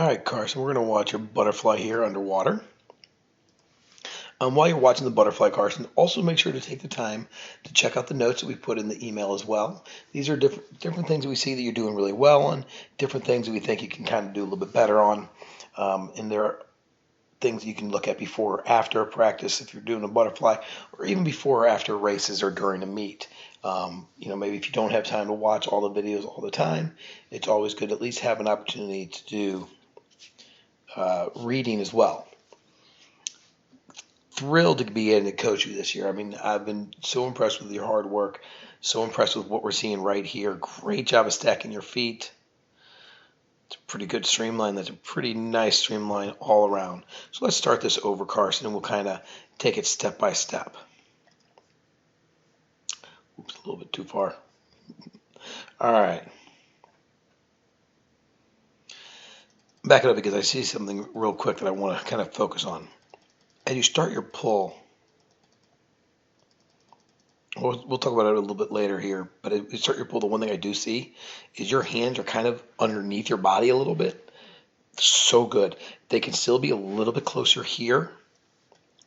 All right, Carson, we're going to watch a butterfly here underwater. While you're watching the butterfly, Carson, also make sure to take the time to check out the notes that we put in the email as well. These are different things that we see that you're doing really well on, different things that we think you can kind of do a little bit better on. And there are things you can look at before or after a practice if you're doing a butterfly, or even before or after races or during a meet. Maybe if you don't have time to watch all the videos all the time, it's always good to at least have an opportunity to do reading as well. Thrilled to be able to coach you this year. I mean, I've been so impressed with your hard work, so impressed with what we're seeing right here. Great job of stacking your feet. It's a pretty good streamline. That's a pretty nice streamline all around. So let's start this over, Carson, and we'll kind of take it step by step. Oops, a little bit too far. All right. Back it up because I see something real quick that I want to kind of focus on. As you start your pull, we'll talk about it a little bit later here, but as you start your pull, the one thing I do see is your hands are kind of underneath your body a little bit. So good. They can still be a little bit closer here,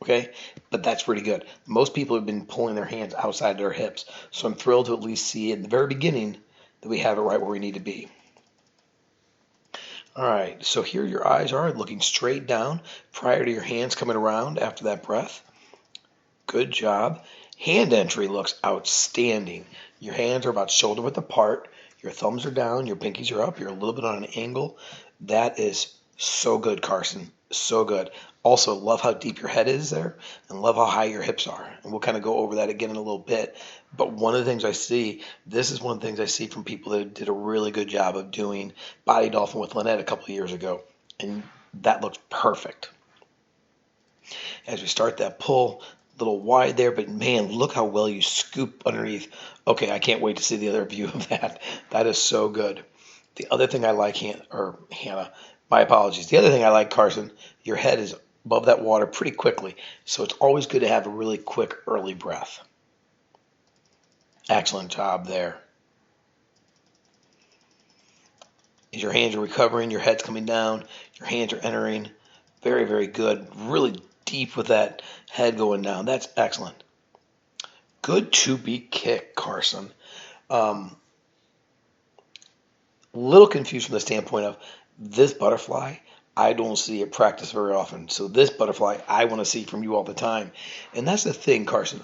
okay? But that's pretty good. Most people have been pulling their hands outside their hips, so I'm thrilled to at least see at the very beginning that we have it right where we need to be. All right, so here your eyes are looking straight down prior to your hands coming around after that breath. Good job. Hand entry looks outstanding. Your hands are about shoulder width apart. Your thumbs are down. Your pinkies are up. You're a little bit on an angle. That is so good, Carson. So good. Also, love how deep your head is there and love how high your hips are. And we'll kind of go over that again in a little bit. But one of the things I see, this is one of the things I see from people that did a really good job of doing body dolphin with Lynette a couple of years ago. And that looks perfect. As we start that pull, a little wide there, but man, look how well you scoop underneath. Okay, I can't wait to see the other view of that. That is so good. The other thing I like, Hannah, my apologies. The other thing I like, Carson, your head is above that water pretty quickly, so it's always good to have a really quick early breath. Excellent job there. As your hands are recovering, your head's coming down, your hands are entering. Very, very good. Really deep with that head going down. That's excellent. Good to-be kick, Karson. Little confused from the standpoint of this butterfly, I don't see it practice very often. So this butterfly, I want to see from you all the time. And that's the thing, Karson.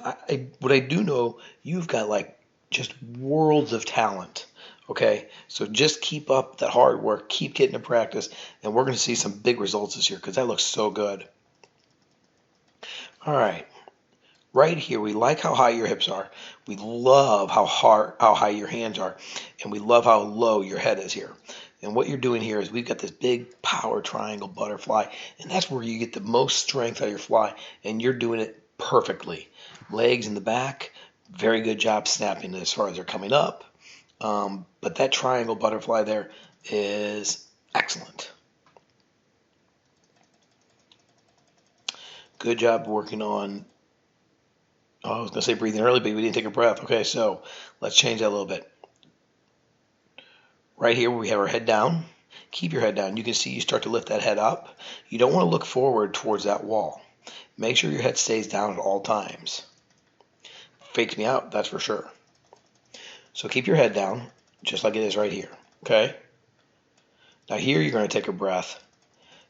What I do know, you've got like just worlds of talent. Okay, so just keep up that hard work, keep getting to practice, and we're going to see some big results this year because that looks so good. All right, right here, we like how high your hips are. We love how high your hands are, and we love how low your head is here. And what you're doing here is we've got this big power triangle butterfly, and that's where you get the most strength out of your fly, and you're doing it perfectly. Legs in the back, very good job snapping as far as they're coming up. But that triangle butterfly there is excellent. Good job working on, I was going to say breathing early, but we didn't take a breath. Okay, so let's change that a little bit. Right here where we have our head down, keep your head down. You can see you start to lift that head up. You don't want to look forward towards that wall. Make sure your head stays down at all times. Fakes me out, that's for sure. So keep your head down, just like it is right here, okay? Now here you're going to take a breath,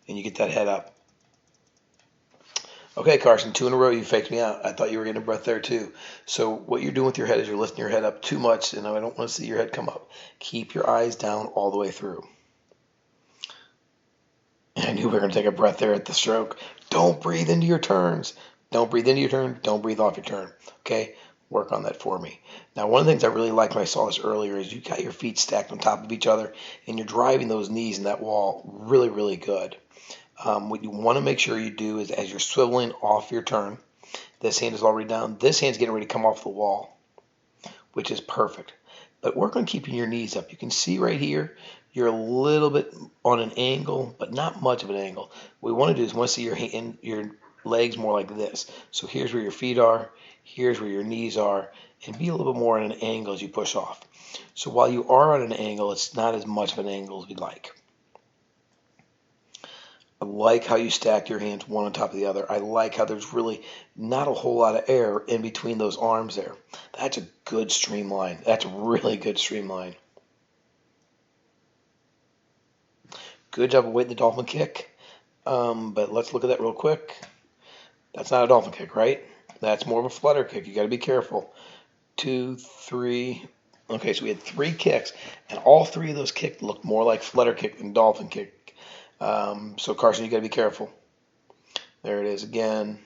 and you get that head up. Okay, Karson, 2 in a row, you faked me out. I thought you were getting a breath there too. So what you're doing with your head is you're lifting your head up too much, and I don't want to see your head come up. Keep your eyes down all the way through. I knew we were going to take a breath there at the stroke. Don't breathe into your turns. Don't breathe into your turn. Don't breathe off your turn, okay? Work on that for me. Now, one of the things I really liked when I saw this earlier is you got your feet stacked on top of each other, and you're driving those knees in that wall really, really good. What you want to make sure you do is as you're swiveling off your turn, this hand is already down. This hand's getting ready to come off the wall, which is perfect. But work on keeping your knees up. You can see right here, you're a little bit on an angle, but not much of an angle. What we want to do is we want to see your legs more like this. So here's where your feet are, here's where your knees are, and be a little bit more on an angle as you push off. So while you are on an angle, it's not as much of an angle as we'd like. I like how you stack your hands one on top of the other. I like how there's really not a whole lot of air in between those arms there. That's a good streamline. That's a really good streamline. Good job of waiting the dolphin kick. But let's look at that real quick. That's not a dolphin kick, right? That's more of a flutter kick. You got to be careful. 2, 3. Okay, so we had 3 kicks, and all 3 of those kicks looked more like flutter kick than dolphin kick. So Karson, you got to be careful. There it is again.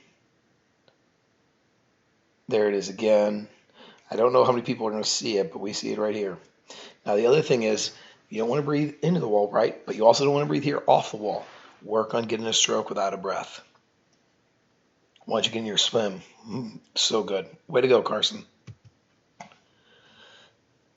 There it is again. I don't know how many people are going to see it, but we see it right here. Now the other thing is, you don't want to breathe into the wall, right? But you also don't want to breathe here off the wall. Work on getting a stroke without a breath. Once you get in your swim, so good. Way to go, Karson.